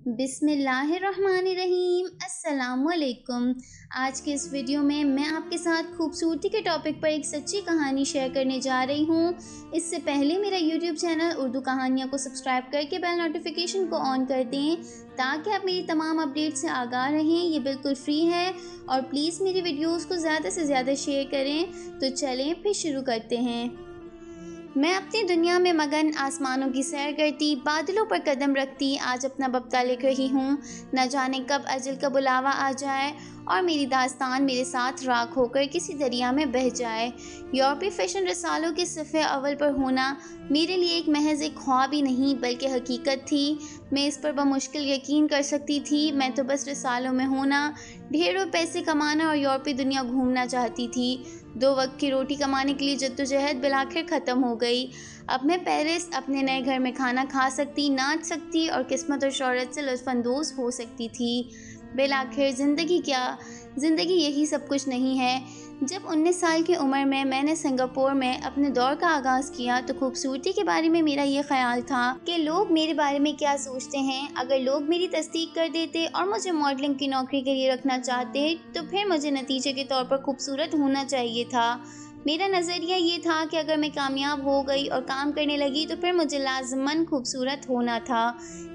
बिस्मिल्लाहिर्रहमानिर्रहीम। अस्सलामुअलैकुम। आज के इस वीडियो में मैं आपके साथ खूबसूरती के टॉपिक पर एक सच्ची कहानी शेयर करने जा रही हूँ। इससे पहले मेरा यूट्यूब चैनल उर्दू कहानियाँ को सब्सक्राइब करके बेल नोटिफिकेशन को ऑन कर दें ताकि आप मेरी तमाम अपडेट से आगाह रहें। ये बिल्कुल फ्री है और प्लीज़ मेरी वीडियोज़ को ज़्यादा से ज़्यादा शेयर करें। तो चलें फिर शुरू करते हैं। मैं अपनी दुनिया में मगन आसमानों की सैर करती, बादलों पर कदम रखती, आज अपना बप्ता लिख रही हूँ। न जाने कब अजल का बुलावा आ जाए और मेरी दास्तान मेरे साथ राख होकर किसी दरिया में बह जाए। यूरोपीय फैशन रसालों के सफ़े अव्वल पर होना मेरे लिए एक महज एक ख्वाब ही नहीं बल्कि हकीकत थी। मैं इस पर बमुश्किल यकीन कर सकती थी। मैं तो बस रसालों में होना, ढेरों पैसे कमाना और यूरोपीय दुनिया घूमना चाहती थी। 2 वक्त की रोटी कमाने के लिए जद्दोजहद बिलाखिर ख़त्म हो गई। अब मैं पेरिस अपने नए घर में खाना खा सकती, नाच सकती और किस्मत और शोहरत से लुत्फ़अंदोज़ हो सकती थी। बिलाखिर ज़िंदगी क्या, ज़िंदगी यही सब कुछ नहीं है। जब 19 साल की उम्र में मैंने सिंगापुर में अपने दौर का आगाज़ किया तो खूबसूरती के बारे में मेरा ये ख्याल था कि लोग मेरे बारे में क्या सोचते हैं। अगर लोग मेरी तस्दीक कर देते और मुझे मॉडलिंग की नौकरी के लिए रखना चाहते तो फिर मुझे नतीजे के तौर पर खूबसूरत होना चाहिए था। मेरा नज़रिया ये था कि अगर मैं कामयाब हो गई और काम करने लगी तो फिर मुझे लाज़िमन खूबसूरत होना था।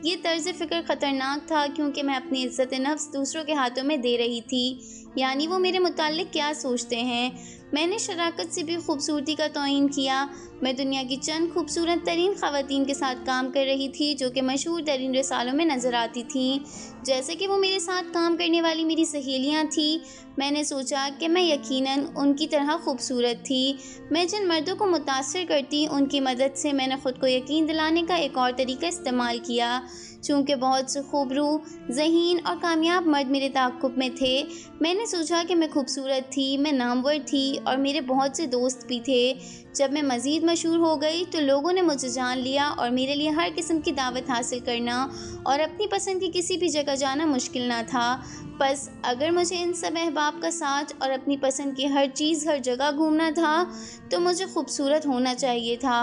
ये तर्ज़ फ़िक्र ख़तरनाक था क्योंकि मैं अपनी इज़्ज़त नफ्स दूसरों के हाथों में दे रही थी, यानी वो मेरे मुताल्लिक़ क्या सोचते हैं। मैंने शराकत से भी खूबसूरती का तौहीन किया। मैं दुनिया की चंद खूबसूरत तरीन ख़वातीन के साथ काम कर रही थी जो कि मशहूर तरीन रसालों में नज़र आती थीं, जैसे कि वो मेरे साथ काम करने वाली मेरी सहेलियाँ थीं। मैंने सोचा कि मैं यकीनन उनकी तरह खूबसूरत थी। मैं जिन मर्दों को मुतासिर करती उनकी मदद से मैंने ख़ुद को यकीन दिलाने का एक और तरीका इस्तेमाल किया। चूँकि बहुत से खूबरू, ज़हीन और कामयाब मर्द मेरे ताक़ुब में थे, मैंने सोचा कि मैं खूबसूरत थी, मैं नामवर थी और मेरे बहुत से दोस्त भी थे। जब मैं मज़ीद मशहूर हो गई तो लोगों ने मुझे जान लिया और मेरे लिए हर किस्म की दावत हासिल करना और अपनी पसंद की किसी भी जगह जाना मुश्किल ना था। बस अगर मुझे इन सब अहबाब का साथ और अपनी पसंद की हर चीज़ हर जगह घूमना था तो मुझे खूबसूरत होना चाहिए था।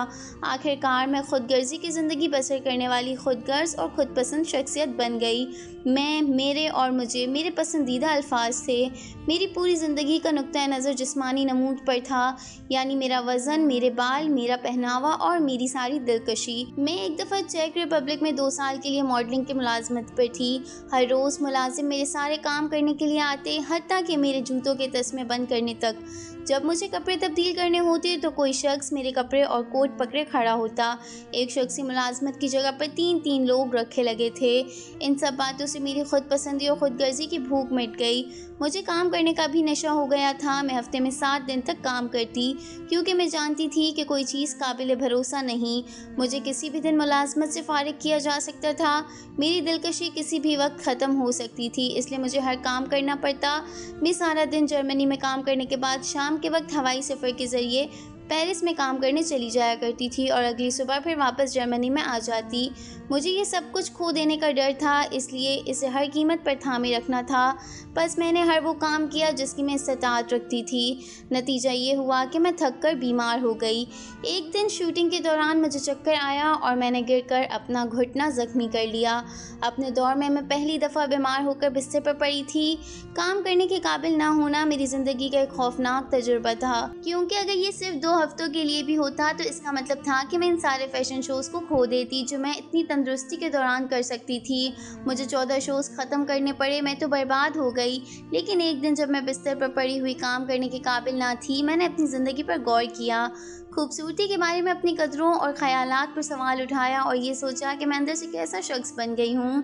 आखिरकार मैं खुद गर्जी की ज़िंदगी बसर करने वाली खुद गर्ज और ख़ुद पसंद शख्सियत बन गई। मैं, मेरे और मुझे मेरे पसंदीदा अल्फाज थे। मेरी पूरी ज़िंदगी का नुक्ता नज़र जिस्मानी नमूद पर था, यानी मेरा वज़न, मेरे बाल, मेरा पहनावा और मेरी सारी दिलकशी। मैं एक दफ़ा चेक रिपब्लिक में 2 साल के लिए मॉडलिंग की मुलाजमत पर थी। हर रोज़ मुलाजिम मेरे सारे काम करने के लिए आते, हत्ता कि मेरे जूतों के तस्मे बंद करने तक। जब मुझे कपड़े तब्दील करने होते तो कोई शख्स मेरे कपड़े और कोट पकड़े खड़ा होता। एक शख्सी मुलाजमत की जगह पर 3-3 लोग रखे लगे थे। इन सब बातों से मेरी खुद पसंदी और खुद गर्जी की भूख मिट गई। मुझे काम करने का भी नशा हो गया था। मैं हफ्ते में 7 दिन तक काम करती क्योंकि मैं जानती थी कि कोई चीज़ काबिल भरोसा नहीं। मुझे किसी भी दिन मुलाजमत से फ़ारिग किया जा सकता था। मेरी दिलकशी किसी भी वक्त ख़त्म हो सकती थी, इसलिए मुझे हर काम करना पड़ता। मैं सारा दिन जर्मनी में काम करने के बाद शाम के वक्त हवाई सफ़र के ज़रिए पेरिस में काम करने चली जाया करती थी और अगली सुबह फिर वापस जर्मनी में आ जाती। मुझे ये सब कुछ खो देने का डर था, इसलिए इसे हर कीमत पर थामे रखना था। बस मैंने हर वो काम किया जिसकी मैं इस्तात रखती थी। नतीजा ये हुआ कि मैं थक कर बीमार हो गई। एक दिन शूटिंग के दौरान मुझे चक्कर आया और मैंने गिरकर अपना घुटना ज़ख्मी कर लिया। अपने दौर में मैं पहली दफ़ा बीमार होकर बिस्तर पर पड़ी थी। काम करने के काबिल ना होना मेरी ज़िंदगी का एक खौफनाक तजुर्बा था, क्योंकि अगर ये सिर्फ 2 हफ्तों के लिए भी होता तो इसका मतलब था कि मैं इन सारे फ़ैशन शोज़ को खो देती जो मैं इतनी तंदुरुस्ती के दौरान कर सकती थी। मुझे 14 शोज़ ख़त्म करने पड़े, मैं तो बर्बाद हो गई। लेकिन एक दिन जब मैं बिस्तर पर पड़ी हुई काम करने के काबिल ना थी, मैंने अपनी ज़िंदगी पर गौर किया, खूबसूरती के बारे में अपनी कदरों और ख़यालात पर सवाल उठाया और ये सोचा कि मैं अंदर से कैसा शख्स बन गई हूँ।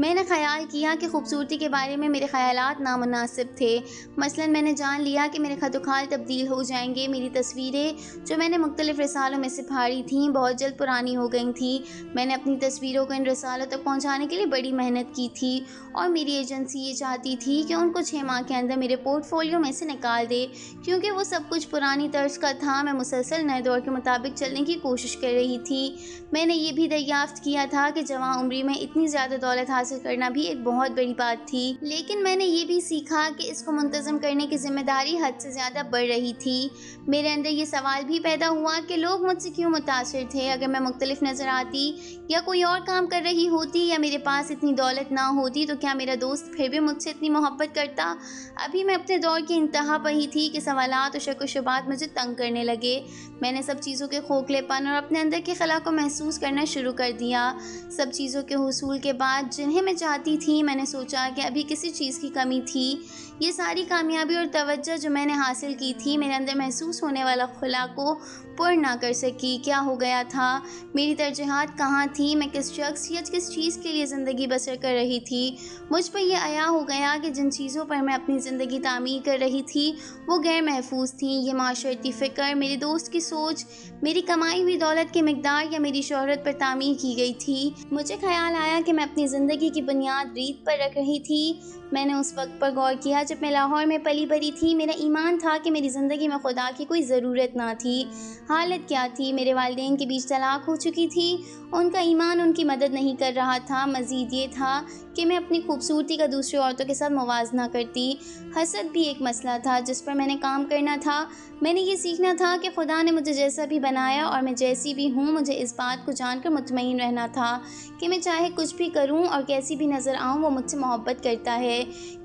मैंने ख़याल किया कि खूबसूरती के बारे में मेरे ख़यालात नामुनासिब थे। मसलन मैंने जान लिया कि मेरे ख़त-ओ-ख़ाल तब्दील हो जाएंगे। मेरी तस्वीरें जो मैंने मुख्तलिफ़ रसालों में से फाड़ी थीं बहुत जल्द पुरानी हो गई थीं। मैंने अपनी तस्वीरों को इन रसालों तक पहुँचाने के लिए बड़ी मेहनत की थी और मेरी एजेंसी ये चाहती थी कि उनको 6 माह के अंदर मेरे पोर्टफोलियो में से निकाल दे, क्योंकि वो सब कुछ पुरानी तर्ज का था। मैं मुसलसल नए दौर के मुताबिक चलने की कोशिश कर रही थी। मैंने ये भी दरियाफ्त किया था कि जवां उम्री में इतनी ज़्यादा दौलत हासिल करना भी एक बहुत बड़ी बात थी, लेकिन मैंने ये भी सीखा कि इसको मुंतज़म करने की जिम्मेदारी हद से ज़्यादा बढ़ रही थी। मेरे अंदर ये सवाल भी पैदा हुआ कि लोग मुझसे क्यों मुतासिर थे। अगर मैं मुख्तलिफ नज़र आती या कोई और काम कर रही होती या मेरे पास इतनी दौलत ना होती तो क्या मेरा दोस्त फिर भी मुझसे इतनी मोहब्बत करता। अभी मैं अपने दौर की इंतहा पर ही थी कि सवालात और शक व शुबात मुझे तंग करने लगे। मैंने सब चीज़ों के खोखलेपन और अपने अंदर के खला को महसूस करना शुरू कर दिया। सब चीज़ों के हुसूल के बाद जिन्हें मैं चाहती थी, मैंने सोचा कि अभी किसी चीज़ की कमी थी। ये सारी कामयाबी और तवज्जो जो मैंने हासिल की थी, मेरे अंदर महसूस होने वाला खुला को पूर्ण ना कर सकी। क्या हो गया था? मेरी तरजीहात कहाँ थी? मैं किस शख्स या किस चीज़ के लिए ज़िंदगी बसर कर रही थी? मुझ पर यह आया हो गया कि जिन चीज़ों पर मैं अपनी ज़िंदगी तामीर कर रही थी वो गैर महफूज थी। ये माशरती फ़िक्र, मेरे दोस्त की सोच, मेरी कमाई हुई दौलत की मिकदार या मेरी शोहरत पर तामीर की गई थी। मुझे ख्याल आया कि मैं अपनी ज़िंदगी की बुनियाद रीत पर रख रही थी। मैंने उस वक्त पर गौर किया जब मैं लाहौर में पली बड़ी थी। मेरा ईमान था कि मेरी ज़िंदगी में खुदा की कोई ज़रूरत ना थी। हालत क्या थी? मेरे वालिदैन के बीच तलाक हो चुकी थी। उनका ईमान उनकी मदद नहीं कर रहा था। मज़ीद ये था कि मैं अपनी खूबसूरती का दूसरी औरतों के साथ मुवाजना करती। हसद भी एक मसला था जिस पर मैंने काम करना था। मैंने ये सीखना था कि खुदा ने मुझे जैसा भी बनाया और मैं जैसी भी हूँ, मुझे इस बात को जानकर मुतमईन रहना था कि मैं चाहे कुछ भी करूँ और कैसी भी नज़र आऊँ, वो मुझसे मोहब्बत करता है।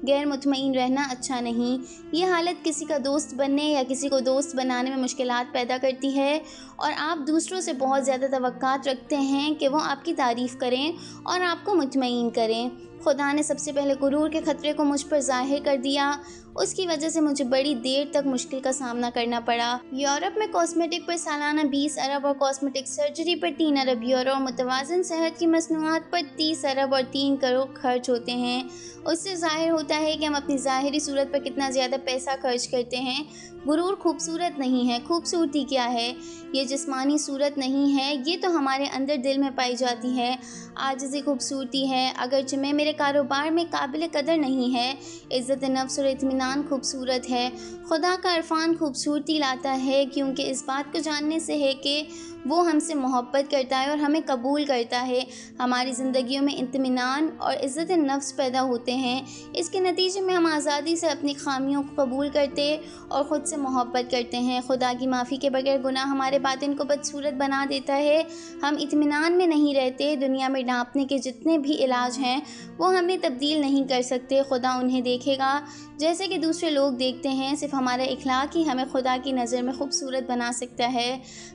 गैर मुतमईन रहना अच्छा नहीं। ये हालत किसी का दोस्त बनने या किसी को दोस्त बनाने में मुश्किलात पैदा करती है और आप दूसरों से बहुत ज़्यादा तवक्कात रखते हैं कि वो आपकी तारीफ़ करें और आपको मुतमईन करें। खुदा ने सबसे पहले गुरूर के ख़तरे को मुझ पर ज़ाहिर कर दिया। उसकी वजह से मुझे बड़ी देर तक मुश्किल का सामना करना पड़ा। यूरोप में कॉस्मेटिक पर सालाना 20 अरब और कॉस्मेटिक सर्जरी पर 3 अरब यूरो और मुतवाज़न सेहत की मसनूआत पर 30 अरब और 3 करोड़ खर्च होते हैं। उससे ज़ाहिर होता है कि हम अपनी ज़ाहिरी सूरत पर कितना ज़्यादा पैसा खर्च करते हैं। गुरूर खूबसूरत नहीं है। खूबसूरती क्या है? ये जिस्मानी सूरत नहीं है, ये तो हमारे अंदर दिल में पाई जाती है। आजिज़ी खूबसूरती है। अगरचे मैं मेरे कारोबार में काबिल कदर नहीं है, इज़्ज़त नफ्स और इत्मीनान खूबसूरत है। खुदा का इरफान खूबसूरती लाता है क्योंकि इस बात को जानने से है कि वो हमसे मोहब्बत करता है और हमें कबूल करता है। हमारी ज़िंदगियों में इत्मीनान और इज़्ज़त नफ्स पैदा होते हैं। इसके नतीजे में हम आज़ादी से अपनी खामियों को कबूल करते और ख़ुद से मोहब्बत करते हैं। खुदा की माफ़ी के बगैर गुनाह हमारे बातिन को बदसूरत बना देता है। हम इत्मीनान में नहीं रहते। दुनिया में नापने के जितने भी इलाज हैं वो हमें तब्दील नहीं कर सकते। खुदा उन्हें देखेगा जैसे कि दूसरे लोग देखते हैं। सिर्फ हमारा इखलाक ही हमें खुदा की नज़र में खूबसूरत बना सकता है।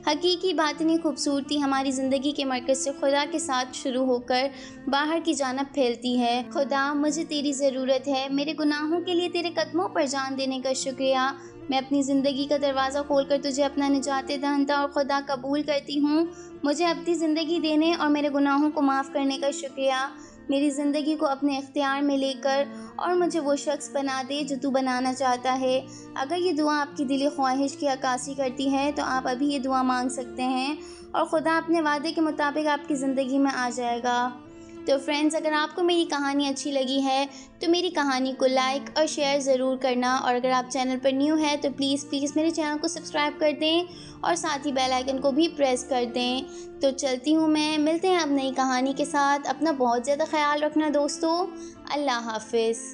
हकीकी बातिनी खूबसूरती हमारी ज़िंदगी के मरकज़ से खुदा के साथ शुरू होकर बाहर की जानब फैलती है। खुदा, मुझे तेरी ज़रूरत है। मेरे गुनाहों के लिए तेरे कदमों पर जान देने का शुक्रिया। मैं अपनी ज़िंदगी का दरवाज़ा खोलकर तुझे अपना निजात दहंता और खुदा कबूल करती हूँ। मुझे अपनी ज़िंदगी देने और मेरे गुनाहों को माफ़ करने का शुक्रिया। मेरी ज़िंदगी को अपने इख्तियार में लेकर और मुझे वो शख्स बना दे जो तू बनाना चाहता है। अगर ये दुआ आपकी दिली ख्वाहिश की अक्कासी करती है तो आप अभी ये दुआ मांग सकते हैं और खुदा अपने वादे के मुताबिक आपकी ज़िंदगी में आ जाएगा। तो फ्रेंड्स, अगर आपको मेरी कहानी अच्छी लगी है तो मेरी कहानी को लाइक और शेयर ज़रूर करना, और अगर आप चैनल पर न्यू है तो प्लीज़ मेरे चैनल को सब्सक्राइब कर दें और साथ ही बेल आइकन को भी प्रेस कर दें। तो चलती हूँ मैं, मिलते हैं अब नई कहानी के साथ। अपना बहुत ज़्यादा ख्याल रखना दोस्तों। अल्लाह हाफ़िज़।